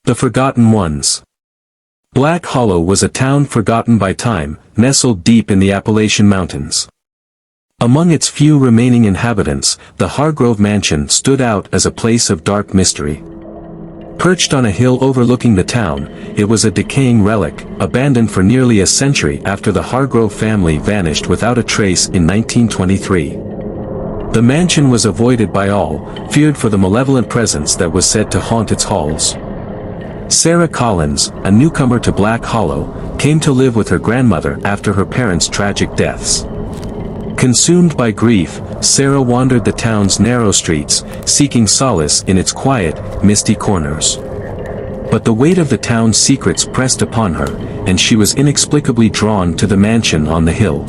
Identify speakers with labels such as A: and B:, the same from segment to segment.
A: The Forgotten Ones. Black Hollow was a town forgotten by time, nestled deep in the Appalachian Mountains. Among its few remaining inhabitants, the Hargrove Mansion stood out as a place of dark mystery. Perched on a hill overlooking the town, it was a decaying relic, abandoned for nearly a century after the Hargrove family vanished without a trace in 1923. The mansion was avoided by all, feared for the malevolent presence that was said to haunt its halls. Sarah Collins, a newcomer to Black Hollow, came to live with her grandmother after her parents' tragic deaths. Consumed by grief, Sarah wandered the town's narrow streets, seeking solace in its quiet, misty corners. But the weight of the town's secrets pressed upon her, and she was inexplicably drawn to the mansion on the hill.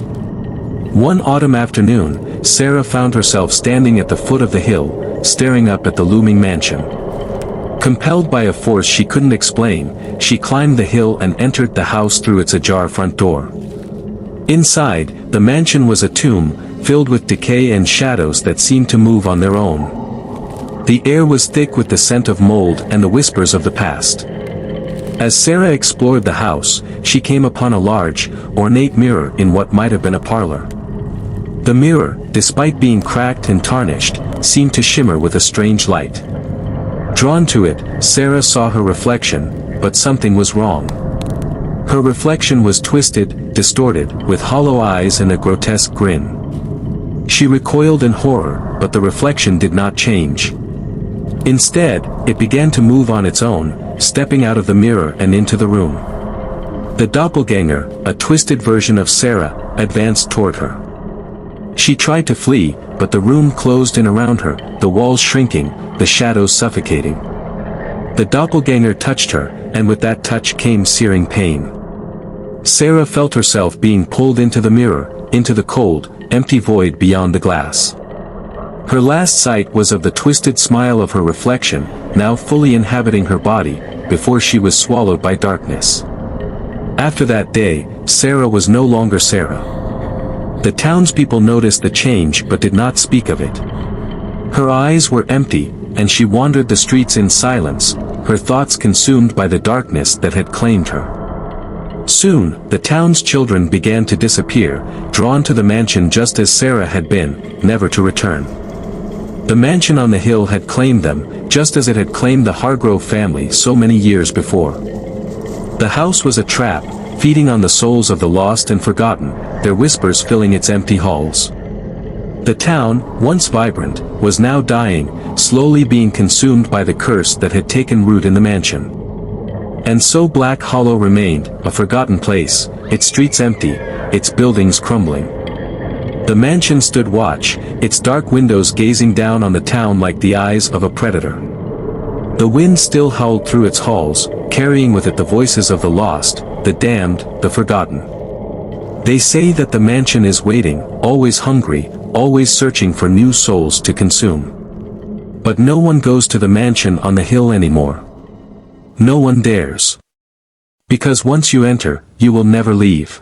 A: One autumn afternoon, Sarah found herself standing at the foot of the hill, staring up at the looming mansion. Compelled by a force she couldn't explain, she climbed the hill and entered the house through its ajar front door. Inside, the mansion was a tomb, filled with decay and shadows that seemed to move on their own. The air was thick with the scent of mold and the whispers of the past. As Sarah explored the house, she came upon a large, ornate mirror in what might have been a parlor. The mirror, despite being cracked and tarnished, seemed to shimmer with a strange light. Drawn to it, Sarah saw her reflection, but something was wrong. Her reflection was twisted, distorted, with hollow eyes and a grotesque grin. She recoiled in horror, but the reflection did not change. Instead, it began to move on its own, stepping out of the mirror and into the room. The doppelganger, a twisted version of Sarah, advanced toward her. She tried to flee, but the room closed in around her, the walls shrinking, the shadows suffocating. The doppelganger touched her, and with that touch came searing pain. Sarah felt herself being pulled into the mirror, into the cold, empty void beyond the glass. Her last sight was of the twisted smile of her reflection, now fully inhabiting her body, before she was swallowed by darkness. After that day, Sarah was no longer Sarah. The townspeople noticed the change but did not speak of it. Her eyes were empty, and she wandered the streets in silence, her thoughts consumed by the darkness that had claimed her. Soon, the town's children began to disappear, drawn to the mansion just as Sarah had been, never to return. The mansion on the hill had claimed them, just as it had claimed the Hargrove family so many years before. The house was a trap, feeding on the souls of the lost and forgotten, their whispers filling its empty halls. The town, once vibrant, was now dying, slowly being consumed by the curse that had taken root in the mansion. And so Black Hollow remained, a forgotten place, its streets empty, its buildings crumbling. The mansion stood watch, its dark windows gazing down on the town like the eyes of a predator. The wind still howled through its halls, carrying with it the voices of the lost, the damned, the forgotten. They say that the mansion is waiting, always hungry, always searching for new souls to consume. But no one goes to the mansion on the hill anymore. No one dares. Because once you enter, you will never leave.